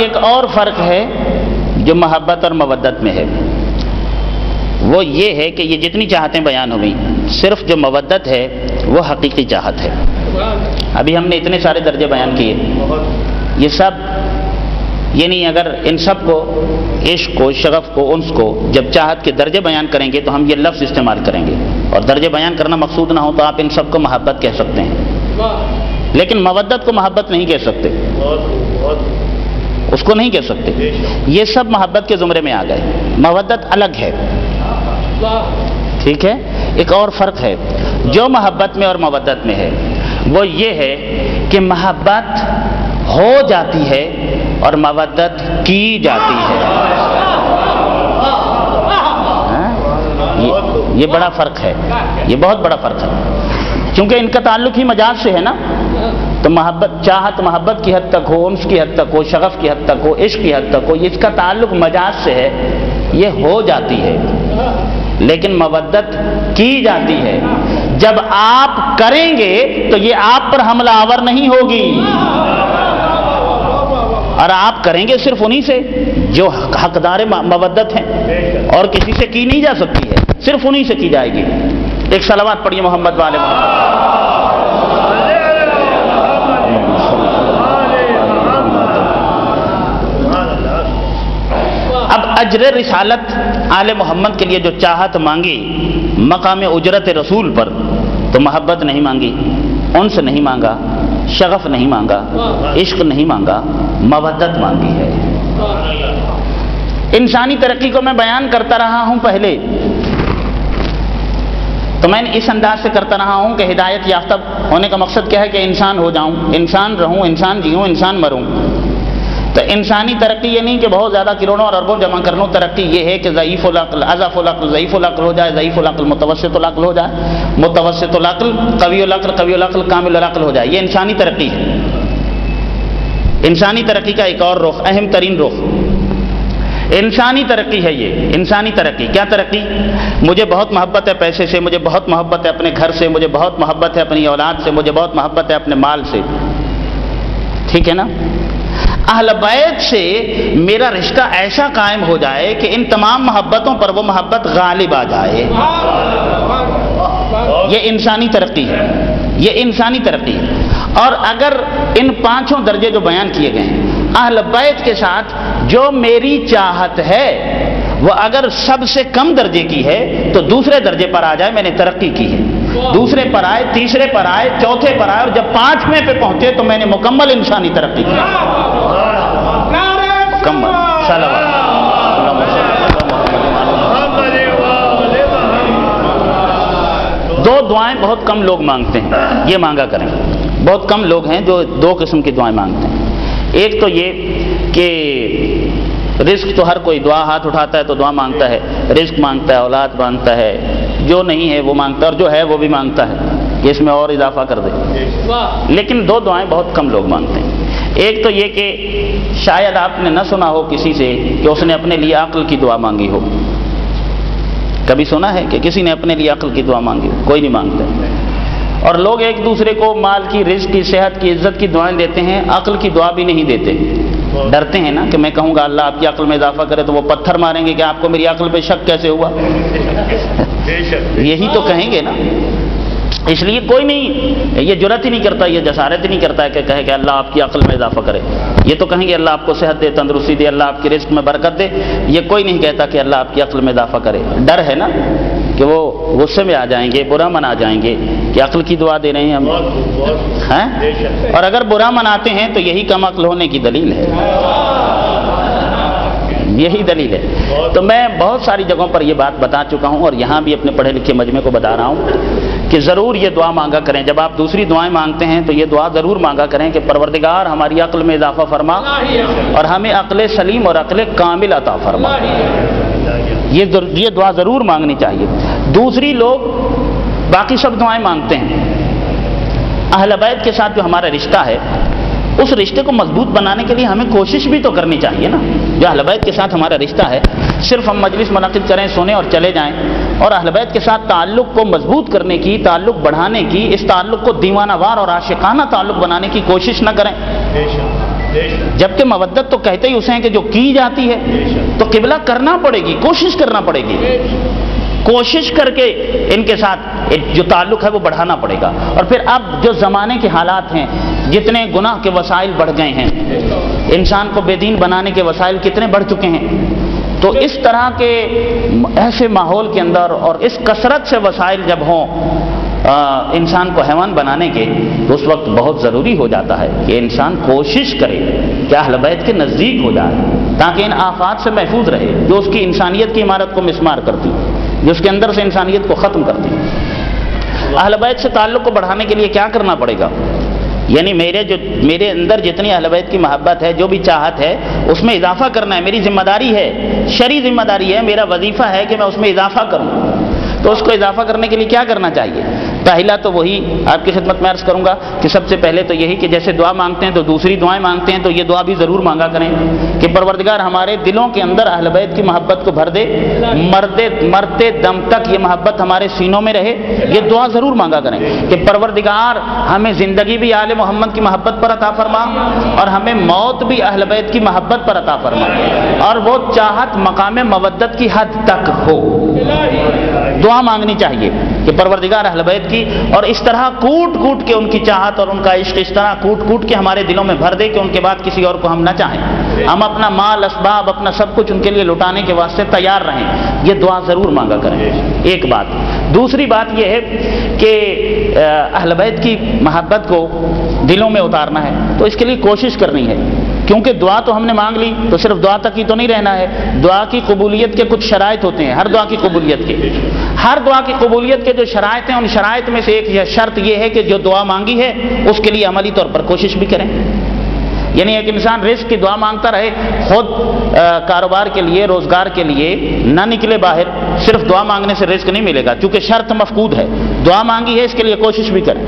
ایک اور فرق ہے جو محبت اور مودت میں ہے، وہ یہ ہے کہ یہ جتنی چاہتیں بیان ہوئی، صرف جو مودت ہے وہ حقیقی چاہت ہے۔ ابھی ہم نے اتنے سارے درجے بیان کیے، یہ سب یعنی اگر ان سب کو، عشق کو، شغف کو، انس کو جب چاہت کے درجے بیان کریں گے تو ہم یہ لفظ استعمال کریں گے، اور درجے بیان کرنا مقصود نہ ہو تو آپ ان سب کو محبت کہہ سکتے ہیں، لیکن مودت کو محبت نہیں کہہ سکتے، اس کو نہیں کہہ سکتے۔ یہ سب محبت کے زمرے میں آ گئے، مودت الگ ہے، ٹھیک ہے۔ ایک اور فرق ہے جو محبت میں اور مودت میں ہے، وہ یہ ہے کہ محبت ہو جاتی ہے اور مودت کی جاتی ہے۔ یہ بڑا فرق ہے، یہ بہت بڑا فرق ہے، کیونکہ ان کا تعلق ہی مجاز سے ہے نا۔ تو محبت، چاہت محبت کی حد تک ہو، انس کی حد تک ہو، شغف کی حد تک ہو، عشق کی حد تک ہو، اس کا تعلق مجاز سے ہے، یہ ہو جاتی ہے، لیکن مودت کی جاتی ہے۔ جب آپ کریں گے تو یہ آپ پر حملہ آور نہیں ہوگی، اور آپ کریں گے صرف انہی سے جو حقدار مودت ہیں، اور کسی سے کی نہیں جا سکتی ہے، صرف انہی سے کی جائے گی۔ ایک صلوات پڑھیے محمد والے محمد۔ اب اجر رسالت آل محمد کے لیے جو چاہت مانگی مقام اجرت رسول پر، تو محبت نہیں مانگی، انس نہیں مانگا، شغف نہیں مانگا، عشق نہیں مانگا، مودت مانگی ہے۔ انسانی ترقی کو میں بیان کرتا رہا ہوں پہلے، تو میں اس انداز سے کرتا رہا ہوں کہ ہدایت یافتہ ہونے کا مقصد کیا ہے کہ انسان ہو جاؤں، انسان رہوں، انسان جیوں، انسان مروں۔ تو انسانی ترقی یہ نہیں کہ بہت زیادہ کروڑوں اور اربوں جمع کر لوں، ترقی یہ ہے کہ ضعیف العقل، اضعف العقل، ضعیف العقل ہو جائے، ضعیف العقل متوسط العقل ہو جائے، متوسط العقل قوی العقل، قوی العقل کامل العقل ہو جائے۔ یہ انسانی ترقی ہے۔ انسانی ترقی کا ایک اور رخ، اہم ترین رخ انسانی ترقی ہے۔ یہ انسانی ترقی کیا ترقی؟ مجھے بہت محبت ہے پیسے سے، مجھے بہت محبت ہے اپنے گھر سے، مجھے بہت محبت ہے اپنی اولاد سے، مجھے بہت محبت ہے اپنے مال سے، ٹھیک ہے نا۔ اہل بیت سے میرا رشتہ ایسا قائم ہو جائے کہ ان تمام محبتوں پر وہ محبت غالب آ جائے، یہ انسانی ترقی ہے، یہ انسانی ترقی ہے۔ اور اگر ان پانچوں درجے جو بیان کیے گئے ہیں، اہل بیت کے ساتھ جو میری چاہت ہے وہ اگر سب سے کم درجے کی ہے تو دوسرے درجے پر آ جائے، میں نے ترقی کی ہے، دوسرے پر آئے، تیسرے پر آئے، چوتھے پر آئے، اور جب پانچویں پہ پہنچے تو میں نے مکمل انسانی ترقی کی، مکمل۔ دو دعائیں بہت کم لوگ مانگتے ہیں، یہ مانگا کریں۔ بہت کم لوگ ہیں جو دو قسم کی دعائیں مانگتے ہیں۔ ایک تو یہ کہ رزق تو ہر کوئی دعا ہاتھ اٹھاتا ہے تو دعا مانگتا ہے، رزق مانگتا ہے، اولاد مانگتا ہے، جو نہیں ہے وہ مانگتا ہے، اور جو ہے وہ بھی مانگتا ہے کہ اس میں اور اضافہ کر دے۔ لیکن دو دعائیں بہت کم لوگ مانگتے ہیں۔ ایک تو یہ کہ شاید آپ نے نہ سنا ہو کسی سے کہ اس نے اپنے لیے عقل کی دعا مانگی ہو۔ کبھی سنا ہے کہ کسی نے اپنے لیے عقل کی دعا مانگی ہو؟ کوئی نہیں مانگتا۔ اور لوگ ایک دوسرے کو مال کی، رزق کی، صحت کی، عزت کی دعائیں دیتے ہیں، عقل کی دعا بھی نہیں دیتے۔ ڈرتے ہیں نا کہ میں کہوں گا اللہ آپ کی عقل میں اضافہ کرے تو وہ پتھر ماریں گے کہ آپ کو میری عقل پہ شک کیسے ہوا، یہی تو کہیں گے نا۔ اس لیے کوئی نہیں یہ جرات ہی نہیں کرتا، یہ جسارت ہی نہیں کرتا ہے کہ کہے کہ اللہ آپ کی عقل میں اضافہ کرے۔ یہ تو کہیں گے اللہ آپ کو صحت دے، تندرستی دے، اللہ آپ کے رزق میں برکت دے۔ یہ کوئی نہیں کہتا کہ اللہ آپ کی عقل میں اضافہ کرے۔ ڈر ہے نا کہ وہ غصے میں آ جائیں گے، برا منا جائیں گے کہ عقل کی دعا دے رہے ہیں ہم، اور اگر برا مناتے ہیں تو یہی کم عقل ہونے کی دلیل ہے، یہی دلیل ہے۔ تو میں بہت ساری جگہوں پر یہ بات بتا چکا ہوں، اور یہاں بھی اپنے پڑھے لکھے مجمع کو بتا رہا ہوں کہ ضرور یہ دعا مانگا کریں۔ جب آپ دوسری دعائیں مانگتے ہیں تو یہ دعا ضرور مانگا کریں کہ پروردگار ہماری عقل میں اضافہ فرما اور ہمیں عقل سلیم اور عقل کامل عطا فرما۔ یہ دعا ضرور مانگنی چاہیے۔ دوسری لوگ باقی سب دعائیں مانگتے ہیں۔ اہل بیت کے ساتھ جو ہمارا رشتہ ہے اس رشتے کو مضبوط بنانے کے لیے ہمیں کوشش بھی تو کرنی چاہیے نا۔ جو اہل بیت کے ساتھ ہمارا رشتہ ہے صرف ہم مجلس منعقد کریں، سنیں اور چلے جائیں، اور اہل بیت کے ساتھ تعلق کو مضبوط کرنے کی، تعلق بڑھانے کی، اس تعلق کو دیوانہ وار اور عاشقانہ تعلق بنانے کی کوشش نہ کریں۔ جبکہ مودت تو کہتے ہی اسے ہیں کہ جو کی جاتی ہے، تو قبلہ کرنا پڑے گی، کوشش کرنا پڑے گی، کوشش کر کے ان کے ساتھ جو تعلق ہے وہ بڑھانا پڑے گا۔ اور پھر اب جو زمانے کے حالات ہیں، جتنے گناہ کے وسائل بڑھ گئے ہیں، انسان کو بے دین بنانے کے وسائل کتنے بڑھ چکے ہیں، تو اس طرح کے ایسے ماحول کے اندر اور اس کثرت سے وسائل جب ہوں انسان کو حیوان بنانے کے، تو اس وقت بہت ضروری ہو جاتا ہے کہ انسان کوشش کرے کہ اہل بیت کے نزدیک ہو جائے، تاکہ ان آفات سے محفوظ رہے جو اس کی انسانیت کی عمارت کو مسمار کرتی، جو اس کے اندر سے انسانیت کو ختم کرتی۔ اہل بیت سے تعلق کو بڑھانے کے لیے کیا کرنا پڑے گا؟ یعنی میرے اندر جتنی اہل بیت کی محبت ہے، جو بھی چاہت ہے، اس میں اضافہ کرنا ہے، میری ذمہ داری ہے، شرعی ذمہ داری ہے، میرا وظیفہ ہے کہ میں اس میں اضافہ کروں۔ تو اس کو اضافہ کرنے کے لیے کیا کرنا چاہیے؟ پہلا تو وہی آپ کی خدمت میں عرض کروں گا کہ سب سے پہلے تو یہی کہ جیسے دعا مانگتے ہیں تو دوسری دعائیں مانگتے ہیں، تو یہ دعا بھی ضرور مانگا کریں کہ پروردگار ہمارے دلوں کے اندر اہل بیت کی محبت کو بھر دے، مرتے دم تک یہ محبت ہمارے سینوں میں رہے۔ یہ دعا ضرور مانگا کریں کہ پروردگار ہمیں زندگی بھی آل محمد کی محبت پر عطا فرما، اور ہمیں موت بھی اہل بیت کی محبت پر عطا فرما، اور وہ چاہت مقام مودت کی حد تک ہو۔ دعا مانگنی چاہیے کہ پروردگار اہل بیت کی، اور اس طرح کوٹ کوٹ کے ان کی چاہت اور ان کا عشق اس طرح کوٹ کوٹ کے ہمارے دلوں میں بھر دے کہ ان کے بعد کسی اور کو ہم نہ چاہیں، ہم اپنا مال اسباب اپنا سب کچھ ان کے لیے لٹانے کے واسطے تیار رہیں۔ یہ دعا ضرور مانگا کریں، ایک بات۔ دوسری بات یہ ہے کہ اہل بیت کی محبت کو دلوں میں اتارنا ہے، تو اس کے لیے کوشش کرنی ہے، کیونکہ دعا تو ہم نے مانگ لی تو صرف دعا تک ہی تو نہیں رہنا ہے۔ دعا کی قبولیت کے کچھ شرائط ہوتے ہیں، ہر دعا کی قبولیت کے جو شرائط ہیں، ان شرائط میں سے ایک شرط یہ ہے کہ جو دعا مانگی ہے اس کے لیے عملی طور پر کوشش بھی کریں۔ یعنی ایک انسان رزق کی دعا مانگتا رہے، خود کاروبار کے لیے روزگار کے لیے نہ نکلے باہر، صرف دعا مانگنے سے رزق نہیں ملے گا، چونکہ شرط مفقود ہے۔ دعا مانگی ہے اس کے لیے کوشش بھی کریں۔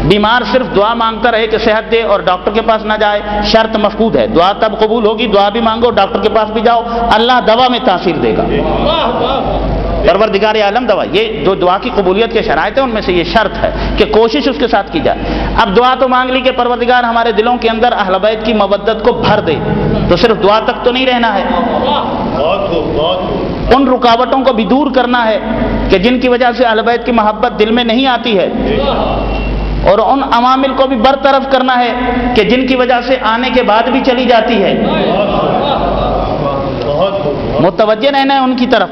بیمار صرف دعا مانگتا رہے کہ صحت دے اور ڈاکٹر کے پاس نہ جائے، شرط مفقود ہے۔ دعا تب قبول ہوگی، دعا بھی مانگو، ڈاکٹر کے پاس بھی جاؤ، اللہ دوا میں تاثیر دے گا، پروردگار عالم دوا۔ یہ جو دعا کی قبولیت کے شرائط ہیں ان میں سے یہ شرط ہے کہ کوشش اس کے ساتھ کی جائے۔ اب دعا تو مانگ لی کہ پروردگار ہمارے دلوں کے اندر اہل بیت کی مودت کو بھر دے، تو صرف دعا تک تو نہیں رہنا ہے، ان رکاوٹوں کو بھی دور کرنا ہے کہ جن کی وجہ سے اہل بیت کی محبت دل میں نہیں آتی ہے، اور ان عوامل کو بھی برطرف کرنا ہے کہ جن کی وجہ سے آنے کے بعد بھی چلی جاتی ہے۔ متوجہ رہنا ہے ان کی طرف۔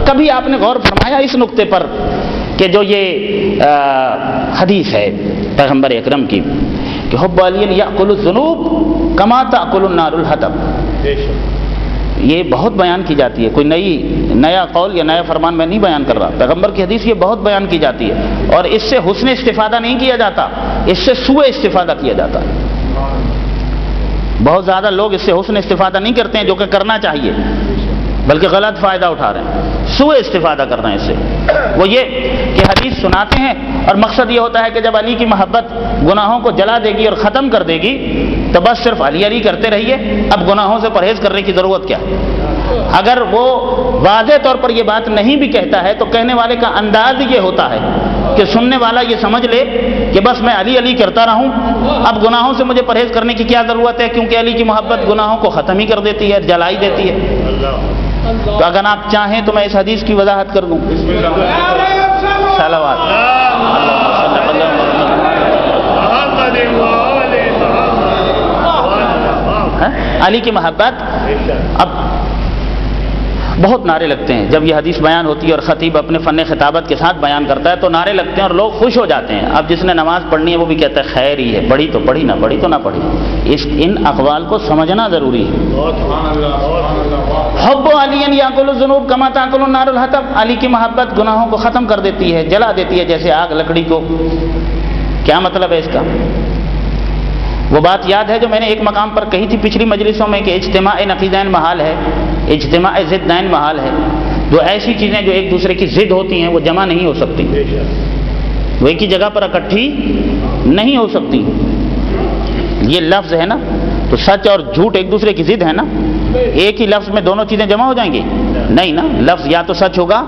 کبھی آپ نے غور فرمایا اس نقطے پر کہ جو یہ حدیث ہے پیغمبر اکرم کی کہ حب علی یأکل الذنوب کما تأکل النار الحطب، یہ بہت بیان کی جاتی ہے، کوئی نیا قول یا نیا فرمان میں نہیں بیان کر رہا، پیغمبر کی حدیث یہ بہت بیان کی جاتی ہے، اور اس سے حسن استفادہ نہیں کیا جاتا، اس سے سوء استفادہ کیا جاتا ہے۔ بہت زیادہ لوگ اس سے حسن استفادہ نہیں کرتے ہیں جو کہ کرنا چاہیے، بلکہ غلط فائدہ اٹھا رہے ہیں، سوء استفادہ کر رہے ہیں اس سے۔ وہ یہ کہ حدیث سناتے ہیں اور مقصد یہ ہوتا ہے کہ جب علی کی محبت گناہوں کو جلا دے گی اور ختم کر دے گی تو بس صرف علی علی کرتے رہیے، اب گناہوں سے پرہیز کرنے کی ضرورت کیا ہے؟ اگر وہ واضح طور پر یہ بات نہیں بھی کہتا ہے تو کہنے والے کا انداز یہ ہوتا ہے کہ سننے والا یہ سمجھ لے کہ بس میں علی علی کرتا رہوں، اب گناہوں سے مجھے پرہیز کرنے کی کیا ضرورت ہے، کیونکہ علی کی محبت گناہوں کو ختم ہی کر دیتی ہے، جلا ہی دیتی ہے۔ تو اگر آپ چاہیں تو میں اس حدیث کی وضاحت کر دوں۔ صلوات علی کی محبت۔ اب بہت نعرے لگتے ہیں جب یہ حدیث بیان ہوتی ہے اور خطیب اپنے فن خطابت کے ساتھ بیان کرتا ہے تو نعرے لگتے ہیں اور لوگ خوش ہو جاتے ہیں۔ اب جس نے نماز پڑھنی ہے وہ بھی کہتا ہے خیر ہی ہے، پڑھی تو پڑھی، نہ پڑھی تو نہ پڑھی۔ ان اقوال کو سمجھنا ضروری ہے۔ حب علی یاکل الذنوب کما تاکل النار الحطب، علی کی محبت گناہوں کو ختم کر دیتی ہے، جلا دیتی ہے جیسے آگ لکڑی کو۔ کیا مطلب ہے اس کا؟ وہ بات یاد ہے جو میں نے ایک مقام پر کہی تھی پچھلی مجلسوں میں کہ اجتماع نقیضین محال ہے، اجتماع ضدین محال ہے۔ جو ایسی چیزیں جو ایک دوسرے کی ضد ہوتی ہیں وہ جمع نہیں ہو سکتی، وہ ایک ہی جگہ پر اکٹھی نہیں ہو سکتی۔ یہ لفظ ہے نا، تو سچ اور جھوٹ ایک دوسرے کی ضد ہے نا، ایک ہی لفظ میں دونوں چیزیں جمع ہو جائیں گی؟ نہیں نا، لفظ یا تو سچ ہوگا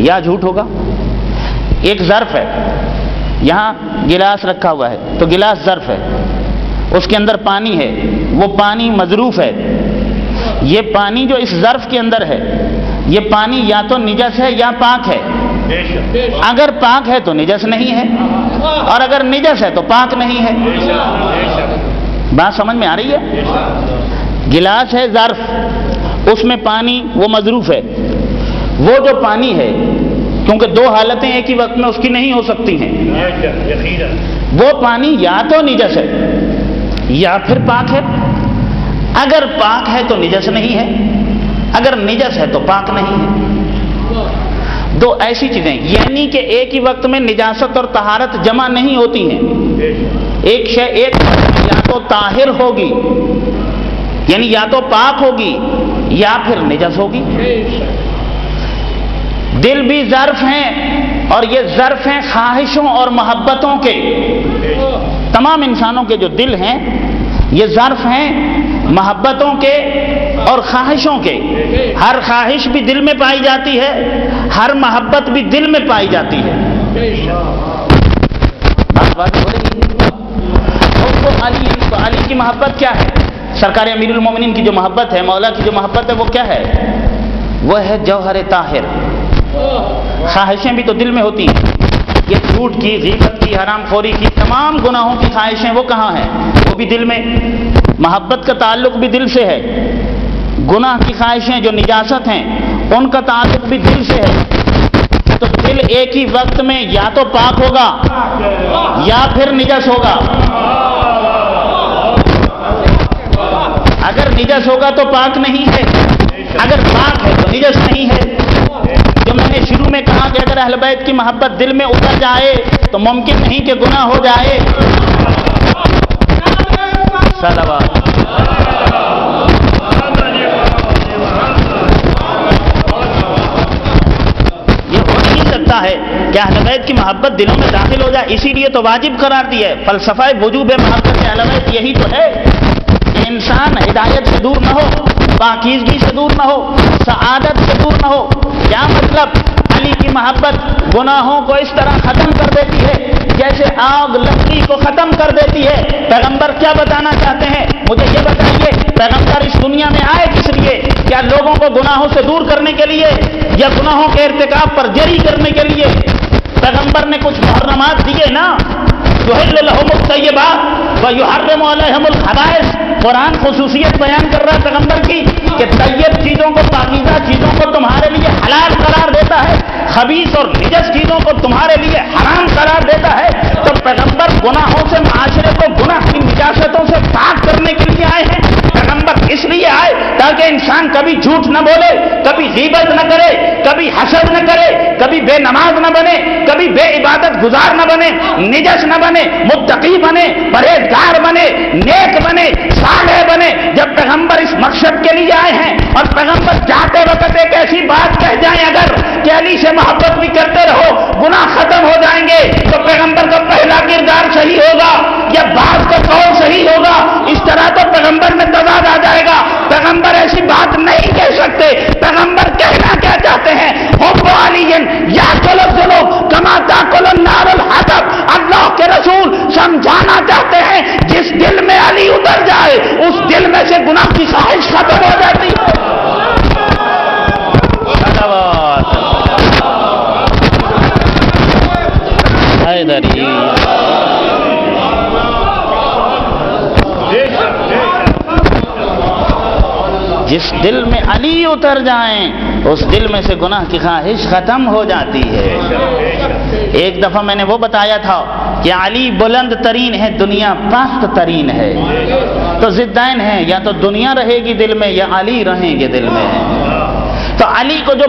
یا جھوٹ ہوگا۔ ایک ظرف ہے، یہاں گلاس رکھا ہوا ہے تو گلاس ظرف ہے، اس کے اندر پانی ہے، وہ پانی مظروف ہے، یہ پانی جو اس ظرف کے اندر ہے یہ پانی یا تو نجس ہے یا پاک ہے۔ اگر پاک ہے تو نجس نہیں ہے، اور اگر نجس ہے تو پاک نہیں ہے۔ بات سمجھ میں آ رہی ہے؟ گلاس ہے ظرف، اس میں پانی وہ مظروف ہے، وہ جو پانی ہے کیونکہ دو حالتیں ایک ہی وقت میں اس کی نہیں ہو سکتی ہیں، وہ پانی یا تو نجس ہے یا پھر پاک ہے۔ اگر پاک ہے تو نجس نہیں ہے، اگر نجس ہے تو پاک نہیں ہے۔ دو ایسی چیزیں، یعنی کہ ایک ہی وقت میں نجاست اور طہارت جمع نہیں ہوتی ہیں۔ ایک شے ایک یا تو طاہر ہوگی، یعنی یا تو پاک ہوگی یا پھر نجس ہوگی۔ دل بھی ظرف ہیں، اور یہ ظرف ہیں خواہشوں اور محبتوں کے۔ تمام انسانوں کے جو دل ہیں یہ ظرف ہیں محبتوں کے اور خواہشوں کے۔ ہر خواہش بھی دل میں پائی جاتی ہے، ہر محبت بھی دل میں پائی جاتی ہے۔ بات ہو رہی ہے؟ تو علی کی محبت کیا ہے؟ سرکار امیر المومنین کی جو محبت ہے، مولا کی جو محبت ہے، وہ کیا ہے؟ وہ ہے جوہر طاہر۔ خواہشیں بھی تو دل میں ہوتی ہیں، یہ جھوٹ کی، غیبت کی، حرام خوری کی، تمام گناہوں کی خواہشیں وہ کہاں ہیں؟ وہ بھی دل میں۔ محبت کا تعلق بھی دل سے ہے، گناہ کی خواہشیں جو نجاست ہیں ان کا تعلق بھی دل سے ہے۔ تو دل ایک ہی وقت میں یا تو پاک ہوگا یا پھر نجس ہوگا۔ اگر نجس ہوگا تو پاک نہیں ہے، اگر پاک ہے تو نجس نہیں ہے۔ جو میں نے شروع میں کہا کہ اگر اہل بیت کی محبت دل میں اتر جائے تو ممکن نہیں کہ گناہ ہو جائے۔ صلوات۔ یہ ہو نہیں سکتا ہے کہ اہل بیت کی محبت دلوں میں داخل ہو جائے، اسی لیے تو واجب قرار دی ہے۔ فلسفہ وجوب محبت اہل بیت یہی تو ہے کہ انسان ہدایت سے دور نہ ہو، پاکیزگی سے دور نہ ہو، سعادت سے دور نہ ہو۔ کیا مطلب؟ علی کی محبت گناہوں کو اس طرح ختم کر دیتی ہے جیسے آگ لکڑی کو ختم کر دیتی ہے۔ پیغمبر کیا بتانا چاہتے ہیں؟ مجھے یہ بتائیے، پیغمبر اس دنیا میں آئے کس لیے؟ کیا لوگوں کو گناہوں سے دور کرنے کے لیے یا گناہوں کے ارتکاب پر جری کرنے کے لیے؟ پیغمبر نے کچھ محرمات دیے نا، یحل لہم الطیبات ویحرم علیہم الخبائث۔ قرآن خصوصیت بیان کر رہا ہے پیغمبر کی کہ طیب چیزوں کو، پاکیزہ چیزوں کو تمہارے لیے حلال قرار دیتا ہے، خبیث اور نجس چیزوں کو تمہارے لیے حرام قرار دیتا ہے۔ تو پیغمبر گناہوں سے، معاشرے کو گناہ کی نجاستوں سے پاک کرنے کے لیے آئے ہیں۔ پیغمبر اس لیے آئے تاکہ انسان کبھی جھوٹ نہ بولے، کبھی غیبت نہ کرے، کبھی حسد نہ کرے، کبھی بے نماز نہ بنے، کبھی بے عبادت گزار نہ بنے، نجس نہ بنے، متقی بنے، پرہیزگار بنے، نیک بنے، صالح بنے۔ جب پیغمبر اس مقصد کے لیے آئے ہیں، اور پیغمبر جاتے وقت ایک ایسی بات کہہ جائیں اگر کہ علی سے محبت بھی کرتے رہو گناہ ختم ہو جائیں گے، تو پیغمبر کا پہلا کردار صحیح ہوگا یا بعد کا قول صحیح ہوگا؟ اس طرح تو پیغمبر میں تضاد آ جائے گا۔ پیغمبر ایسی بات نہیں کہہ سکتے۔ پیغمبر کہنا کیا چاہتے ہیں؟ حب علی یاکل الذنوب کما تاکل النار الحطب۔ اللہ کے رسول سمجھانا چاہتے ہیں جس دل میں علی اتر جائے اس دل میں سے گناہ کی خواہش ختم ہو جاتی ہے۔ حیدری جس دل میں علی اتر جائیں اس دل میں سے گناہ کی خواہش ختم ہو جاتی ہے۔ ایک دفعہ میں نے وہ بتایا تھا کہ علی بلند ترین ہے، دنیا پست ترین ہے۔ تو ضدین ہیں، یا تو دنیا رہے گی دل میں یا علی رہیں گے دل میں۔ تو علی کو جو